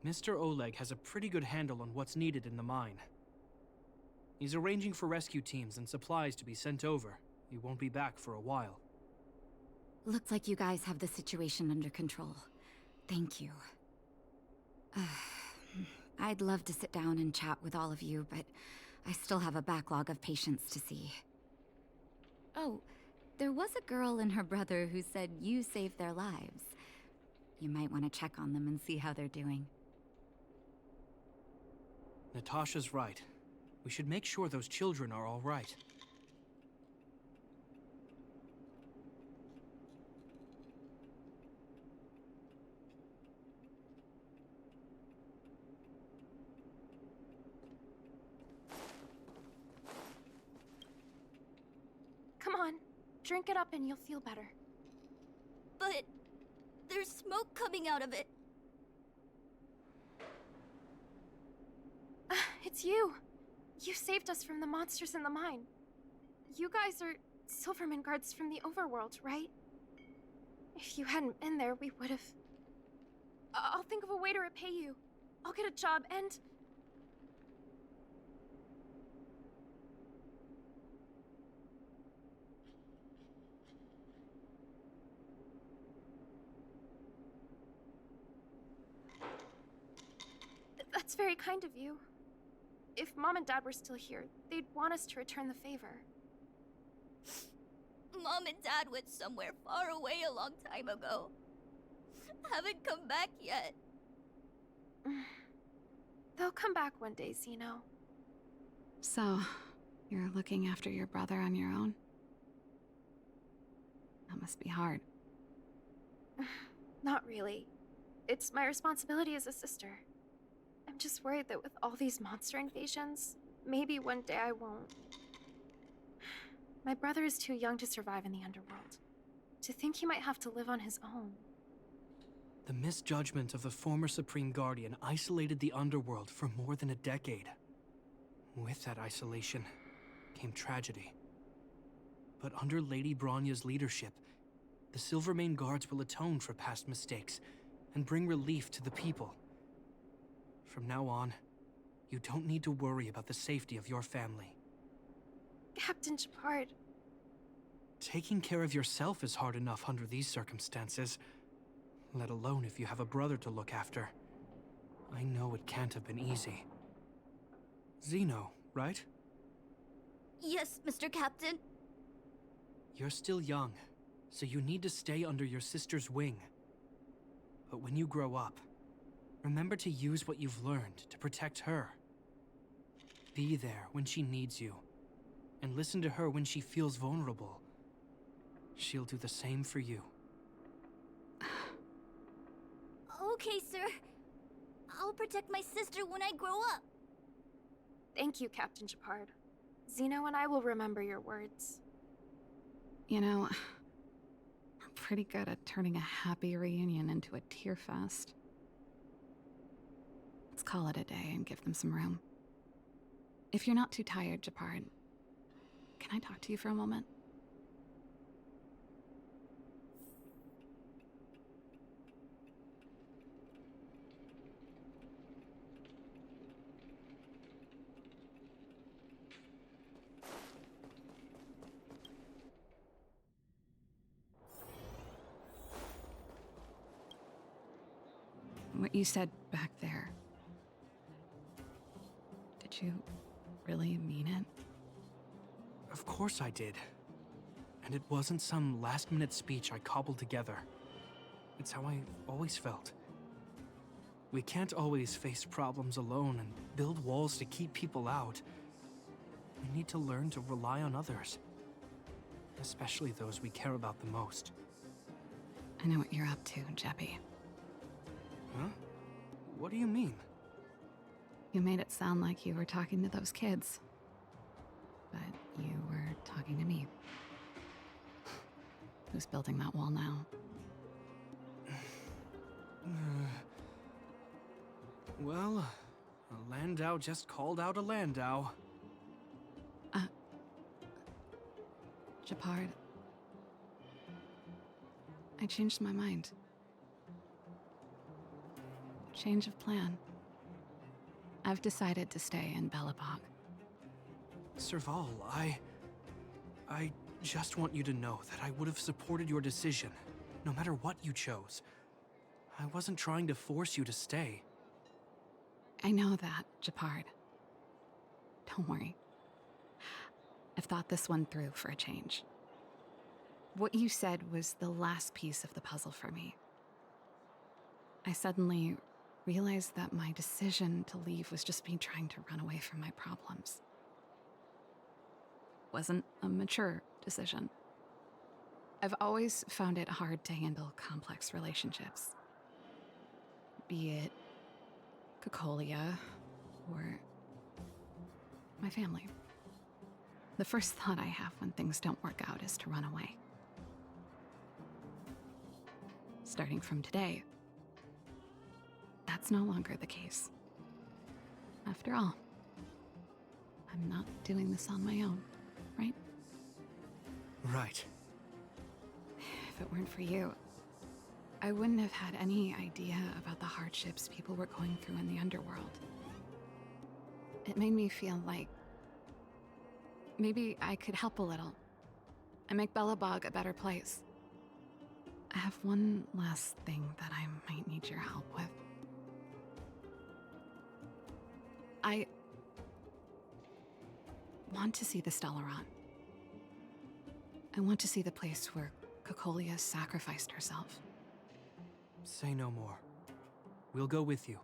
Mr. Oleg has a pretty good handle on what's needed in the mine. He's arranging for rescue teams and supplies to be sent over. He won't be back for a while. Looks like you guys have the situation under control. Thank you. I'd love to sit down and chat with all of you, but I still have a backlog of patients to see. Oh, there was a girl and her brother who said you saved their lives. You might want to check on them and see how they're doing. Natasha's right. We should make sure those children are all right. Come on, drink it up and you'll feel better. But there's smoke coming out of it. It's you. You saved us from the monsters in the mine. You guys are Silverman guards from the overworld, right? If you hadn't been there, we would've... I'll think of a way to repay you. I'll get a job and... That's very kind of you. If Mom and Dad were still here, they'd want us to return the favor. Mom and Dad went somewhere far away a long time ago. Haven't come back yet. They'll come back one day, Zeno. So, you're looking after your brother on your own? That must be hard. Not really. It's my responsibility as a sister. I'm just worried that with all these monster invasions, maybe one day I won't. My brother is too young to survive in the underworld. To think he might have to live on his own. The misjudgment of the former Supreme Guardian isolated the underworld for more than a decade. With that isolation came tragedy. But under Lady Bronya's leadership, the Silvermane Guards will atone for past mistakes and bring relief to the people. From now on, you don't need to worry about the safety of your family. Captain Gepard. Taking care of yourself is hard enough under these circumstances, let alone if you have a brother to look after. I know it can't have been easy. Zeno, right? Yes, Mr. Captain. You're still young, so you need to stay under your sister's wing. But when you grow up, remember to use what you've learned to protect her. Be there when she needs you, and listen to her when she feels vulnerable. She'll do the same for you. Okay, sir. I'll protect my sister when I grow up. Thank you, Captain Gepard. Zeno and I will remember your words. You know, I'm pretty good at turning a happy reunion into a tear fest. Let's call it a day and give them some room. If you're not too tired, Gepard, can I talk to you for a moment? What you said back there, did you really mean it? Of course I did. And it wasn't some last-minute speech I cobbled together. It's how I always felt. We can't always face problems alone and build walls to keep people out. We need to learn to rely on others. Especially those we care about the most. I know what you're up to, Jeppy. Huh? What do you mean? You made it sound like you were talking to those kids. But you were talking to me. Who's building that wall now? Well, a Landau just called out a Landau. Gepard. I changed my mind. Change of plan. I've decided to stay in Belobog. Serval, I just want you to know that I would have supported your decision, no matter what you chose. I wasn't trying to force you to stay. I know that, Gepard. Don't worry. I've thought this one through for a change. What you said was the last piece of the puzzle for me. I suddenly realized that my decision to leave was just me trying to run away from my problems. Wasn't a mature decision. I've always found it hard to handle complex relationships. Be it Cocolia or my family. The first thought I have when things don't work out is to run away. Starting from today, that's no longer the case. After all, I'm not doing this on my own, right? Right. If it weren't for you, I wouldn't have had any idea about the hardships people were going through in the underworld. It made me feel like maybe I could help a little and make Bellabog a better place. I have one last thing that I might need your help with. I want to see the Stellaron. I want to see the place where Cocolia sacrificed herself. Say no more. We'll go with you.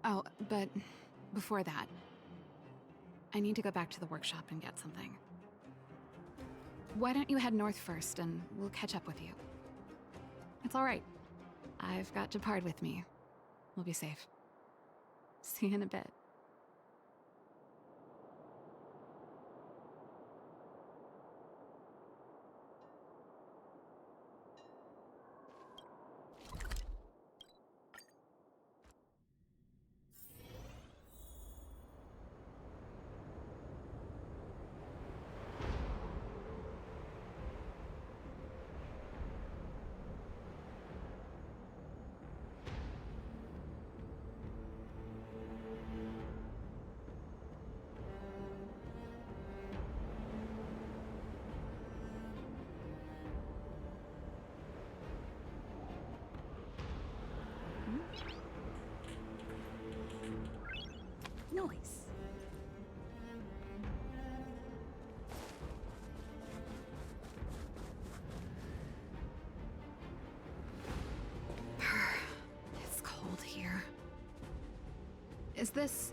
Oh, but before that, I need to go back to the workshop and get something. Why don't you head north first, and we'll catch up with you. It's all right. I've got Gepard with me. We'll be safe. See you in a bit. Noise. It's cold here. Is this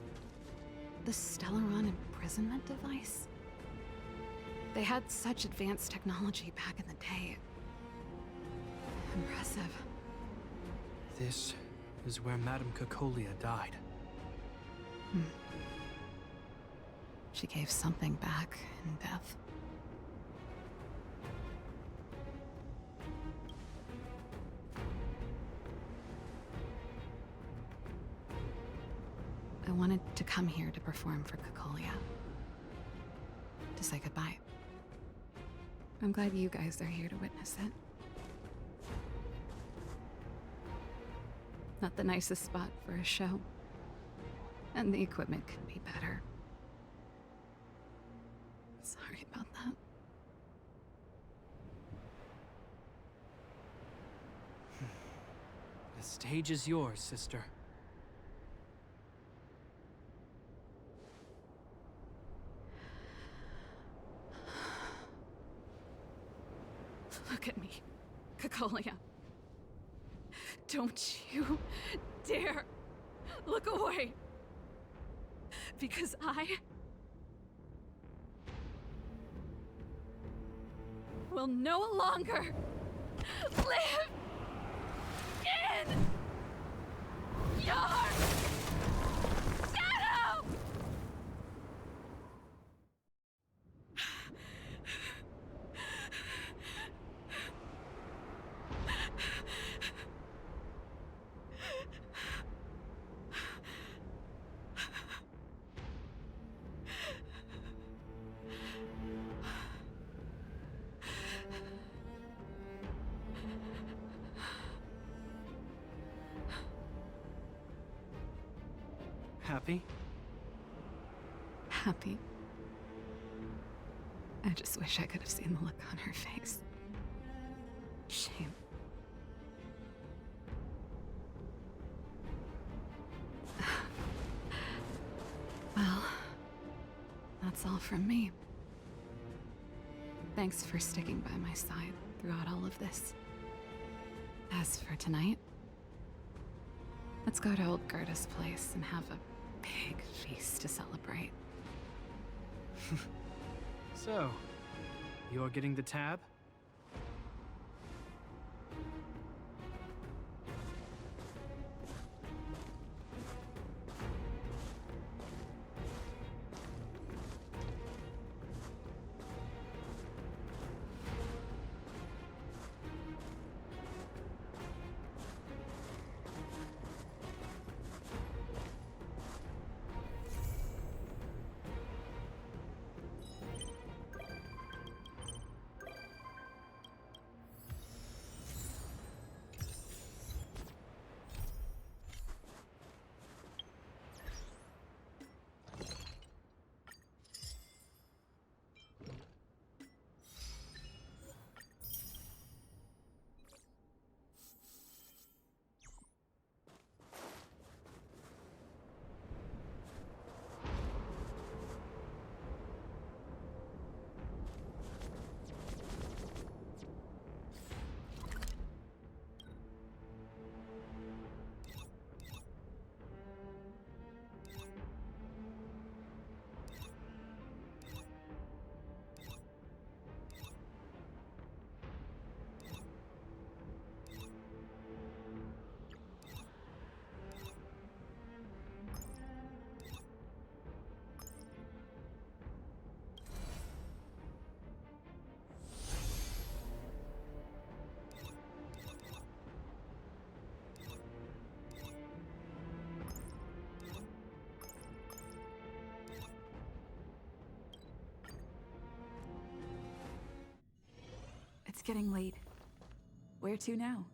the Stellaron imprisonment device? They had such advanced technology back in the day. Impressive. This is where Madame Cocolia died. She gave something back in death. I wanted to come here to perform for Cocolia. To say goodbye. I'm glad you guys are here to witness it. Not the nicest spot for a show. And the equipment could be better. Sorry about that. The stage is yours, sister. Look at me, Cocolia. Don't you dare look away. Because I will no longer live in your shadow! Happy? Happy. I just wish I could have seen the look on her face. Shame. Well, that's all from me. Thanks for sticking by my side throughout all of this. As for tonight, let's go to old Gerda's place and have a big feast to celebrate. So, you're getting the tab? It's getting late. Where to now?